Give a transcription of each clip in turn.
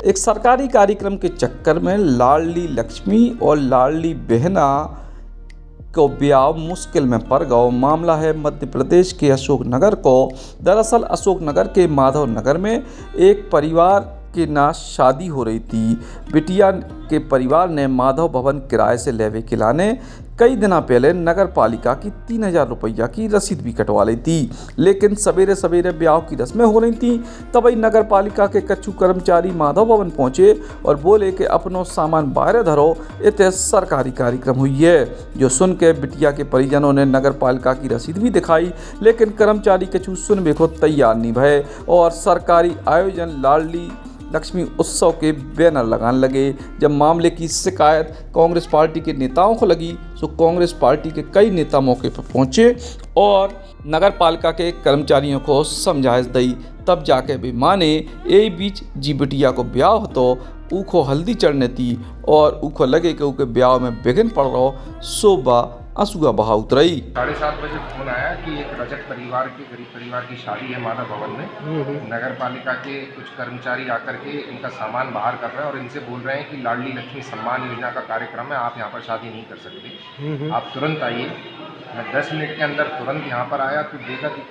एक सरकारी कार्यक्रम के चक्कर में लाडली लक्ष्मी और लाडली बहना को ब्याह मुश्किल में पड़ गया। मामला है मध्य प्रदेश के अशोकनगर को। दरअसल अशोकनगर के माधव नगर में एक परिवार के ना शादी हो रही थी। बिटिया के परिवार ने माधव भवन किराए से लेवे के लाने कई दिनों पहले नगर पालिका की 3000 रुपया की रसीद भी कटवा ली थी, लेकिन सवेरे सवेरे ब्याह की रस्में हो रही थी। तभी नगर पालिका के कच्चू कर्मचारी माधव भवन पहुंचे और बोले कि अपनो सामान बाहर धरो, इतने सरकारी कार्यक्रम हुई है। जो सुन के बिटिया के परिजनों ने नगर पालिका की रसीद भी दिखाई, लेकिन कर्मचारी कच्चू सुनने को तैयार नहीं भये और सरकारी आयोजन लाडली लक्ष्मी उत्सव के बैनर लगाने लगे। जब मामले की शिकायत कांग्रेस पार्टी के नेताओं को लगी तो कांग्रेस पार्टी के कई नेता मौके पर पहुंचे और नगर पालिका के कर्मचारियों को समझाइश दी, तब जाके भी माने। यही बीच जी बिटिया को ब्याह हो तो ऊखो हल्दी चढ़ने थी और ऊखो लगे कि उनके ब्याह में विघ्न पड़ रहा, शोभा आंसुआ बहा उतरई। 7:30 बजे फोन आया कि एक रजक परिवार के गरीब परिवार की शादी है माधव भवन में। नगर पालिका के कुछ कर्मचारी आकर के इनका सामान बाहर कर रहे हैं और इनसे बोल रहे हैं कि लाडली लक्ष्मी सम्मान योजना का कार्यक्रम है, आप यहाँ पर शादी नहीं कर सकते, आप तुरंत आइए। मैं 10 मिनट के अंदर तुरंत यहाँ पर आया तो देखा कि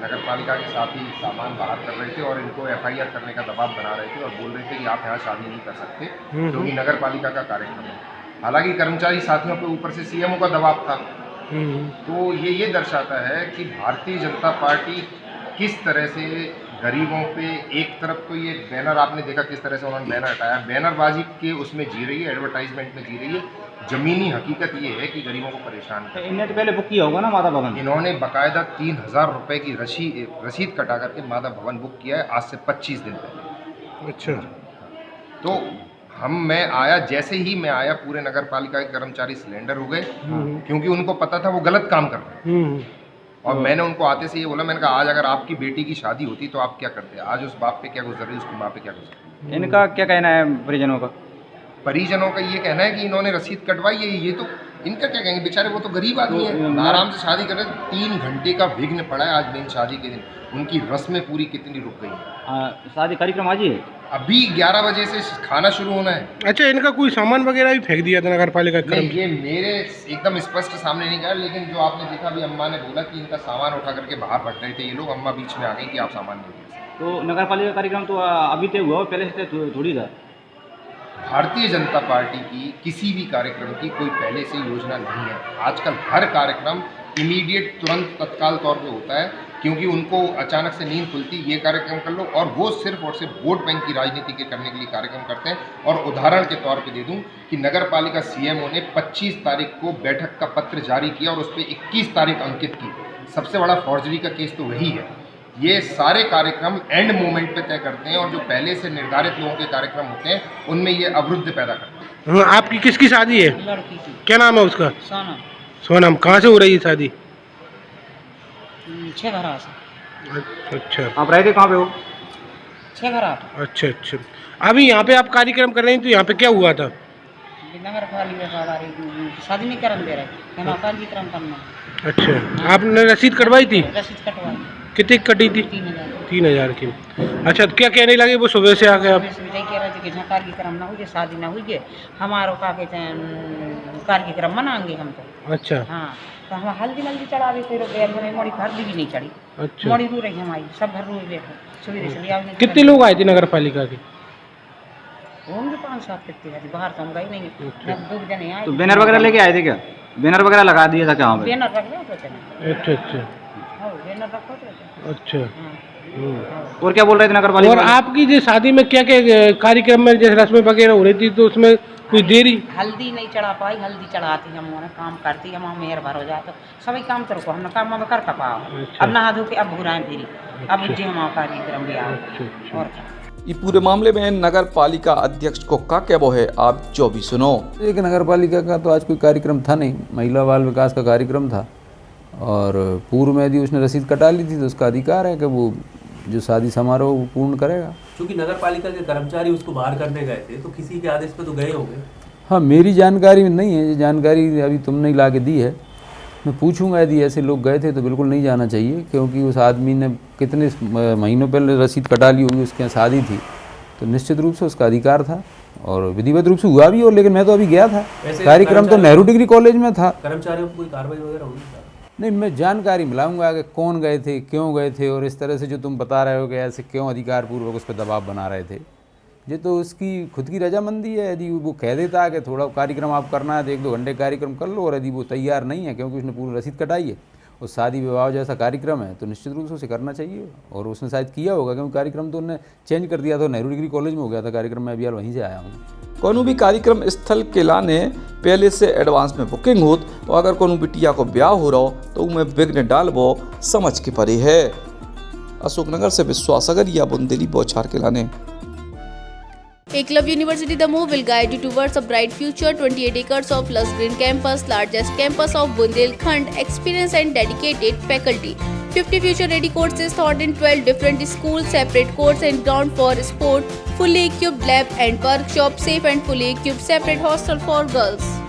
नगर पालिका के साथ ही सामान बाहर कर रहे थे और इनको FIR करने का दबाव बना रहे थे और बोल रहे थे कि आप यहाँ शादी नहीं कर सकते क्योंकि नगर पालिका का कार्यक्रम है। हालांकि कर्मचारी साथियों के ऊपर से CMO का दबाव था। तो ये दर्शाता है कि भारतीय जनता पार्टी किस तरह से गरीबों पे, एक तरफ तो ये बैनर आपने देखा किस तरह से उन्होंने बैनर हटाया, बैनरबाजी के उसमें जी रही है, एडवर्टाइजमेंट में जी रही है। जमीनी हकीकत ये है कि गरीबों को परेशान कर। इन्होंने तो पहले बुक किया होगा ना माधव भवन। इन्होंने बाकायदा 3000 रुपये की रसीद कटा करके माधव भवन बुक किया है आज से 25 दिन पहले। अच्छा। तो मैं आया, जैसे ही मैं आया पूरे नगर पालिका के कर्मचारी सिलेंडर हो गए क्योंकि उनको पता था वो गलत काम कर रहे हैं। और मैंने उनको आते से ये बोला, मैंने कहा आज अगर आपकी बेटी की शादी होती तो आप क्या करते, आज उस बाप पे क्या गुजर रही, उसकी माँ पे क्या गुजर रही। इनका क्या कहना है परिजनों का? परिजनों का ये कहना है कि इन्होंने रसीद कटवाई है, ये तो इनका क्या कहेंगे, बेचारे वो तो गरीब आदमी है, आराम से शादी कर रहे। 3 घंटे का विघ्न पड़ा है आज मेन शादी के दिन। उनकी रस्में पूरी कितनी रुक गई है। शादी कार्यक्रम आज ही है, अभी 11 बजे से खाना शुरू होना है। अच्छा, इनका कोई सामान वगैरह भी फेंक दिया था नगर पालिका? नहीं, ये मेरे एकदम स्पष्ट सामने नहीं गया, लेकिन जो आपने देखा अभी अम्मा ने बोला कि इनका सामान उठा करके बाहर रख रहे थे ये लोग। अम्मा बीच में आ गई कि आप सामान नहीं दे सकते। तो नगर पालिका कार्यक्रम तो अभी तय हुआ, पहले से थोड़ी था। भारतीय जनता पार्टी की किसी भी कार्यक्रम की कोई पहले से योजना नहीं है। आजकल हर कार्यक्रम इमीडिएट, तुरंत, तत्काल तौर पे होता है क्योंकि उनको अचानक से नींद खुलती, ये कार्यक्रम कर लो, और वो सिर्फ और सिर्फ वोट बैंक की राजनीति के करने के लिए कार्यक्रम करते हैं। और उदाहरण के तौर पे दे दूं कि नगर पालिका CMO ने 25 तारीख को बैठक का पत्र जारी किया और उस पर 21 तारीख अंकित की। सबसे बड़ा फॉर्जरी का केस तो वही है। ये सारे कार्यक्रम एंड मोमेंट पे तय करते हैं और जो पहले से निर्धारित लोगों के कार्यक्रम होते हैं उनमें ये अवरुद्ध पैदा करते हैं। आपकी किसकी शादी है? लड़की की। क्या नाम है उसका? सोनम। सोनम। कहाँ से हो रही है शादी? 6 घरा से। अच्छा। आप रहते कहाँ पे हो? 6 घरा। अच्छा अच्छा। अभी यहाँ पे आप कार्यक्रम कर रहे हैं तो यहाँ पे क्या हुआ था? नगर पालिका शादी नहीं करने दे रहे, हम कार्यक्रम करना। अच्छा, आपने रसीद कटवाई थी? रसीद कटवाई। कितनी कटी थी? 3000 की। अच्छा, तो क्या कहने लगे वो सुबह से आ गए आप? कह रहे थे कि कार्यक्रम ना हुई, शादी ना हुई, हमारो का कहते हैं कार्यक्रम मनाएंगे हम तो। अच्छा। हाँ, तो हम हल्दी चढ़ा भी फिर मोड़ी हल्दी भी नहीं चढ़ी। अच्छा। मोड़ी रू रही हमारी, सब घर रू बैठे सवेरे से लिया। कितने लोग आए थे नगर पालिका के? होंगे 5-7 कितने, बाहर तो हम गए नहीं। 2 जने आए। तो बैनर वगैरह लेके आए थे क्या? बैनर वगैरह लगा दिया था क्या वहाँ पे? बैनर रख रहे थे। अच्छा अच्छा बैनर रखो थे। अच्छा। और क्या बोल रहे थे नगर पालिका? और आपकी जो शादी में क्या क्या कार्यक्रम में जैसे रस्में वगैरह हो रही थी तो उसमें कुछ देरी? हल्दी नहीं चढ़ा पाई, हल्दी चढ़ाती हम काम करती हम, मेहर भर हो जाए तो सभी काम तो रुको, हमने काम कर पाओ। अब नहा धो के अब घुराएं फिर, अब जी हम कार्यक्रम भी आओ। और क्या ये पूरे मामले में नगर पालिका अध्यक्ष को क्या कहना है, आप जो भी सुनो। एक नगर पालिका का तो आज कोई कार्यक्रम था नहीं, महिला बाल विकास का कार्यक्रम था और पूर्व में यदि उसने रसीद कटा ली थी तो उसका अधिकार है कि वो जो शादी समारोह वो पूर्ण करेगा। क्योंकि नगर पालिका के कर्मचारी उसको बाहर करने गए थे तो किसी के आदेश पे तो गए होंगे। हाँ, मेरी जानकारी में नहीं है, ये जानकारी अभी तुमने ला के दी है। मैं पूछूंगा यदि ऐसे लोग गए थे तो बिल्कुल नहीं जाना चाहिए, क्योंकि उस आदमी ने कितने महीनों पहले रसीद कटा ली होगी, उसके यहाँ शादी थी तो निश्चित रूप से उसका अधिकार था और विधिवत रूप से हुआ भी। और लेकिन मैं तो अभी गया था, वैसे कार्यक्रम तो कर्मचारी- नेहरू डिग्री कॉलेज में था। कर्मचारियों को कोई कार्रवाई वगैरह होगी सर? नहीं, मैं जानकारी मिलाऊंगा कि कौन गए थे, क्यों गए थे, और इस तरह से जो तुम बता रहे हो कि ऐसे क्यों अधिकारपूर्वक उस पर दबाव बना रहे थे। ये तो उसकी खुद की रजामंदी है। यदि वो कह देता है कि थोड़ा कार्यक्रम आप करना है तो 1-2 घंटे कार्यक्रम कर लो, और यदि वो तैयार नहीं है क्योंकि उसने पूरी रसीद कटाई है और शादी विवाह जैसा कार्यक्रम है तो निश्चित रूप से उसे करना चाहिए। और उसने शायद किया होगा क्योंकि कार्यक्रम तो उन्होंने चेंज कर दिया था, नेहरू डिग्री कॉलेज में हो गया था कार्यक्रम। मैं अभी हाल वहीं से आया हूँ। कोनो भी कार्यक्रम स्थल के लाने पहले से एडवांस में बुकिंग होत और अगर कोनो बिटिया को ब्याह हो रहा हो तो उनमें विघ्न डालबो समझ के परे है। अशोकनगर से विश्वास अगरिया, बुंदेली बौछार के लाने। Eklavya University Damoh will guide you towards a bright future. 28 acres of lush green campus, largest campus of Bundelkhand, experienced and dedicated faculty. 50 future-ready courses taught in 12 different schools, separate courts and ground for sport, fully equipped lab and workshop, safe and fully equipped separate hostel for girls.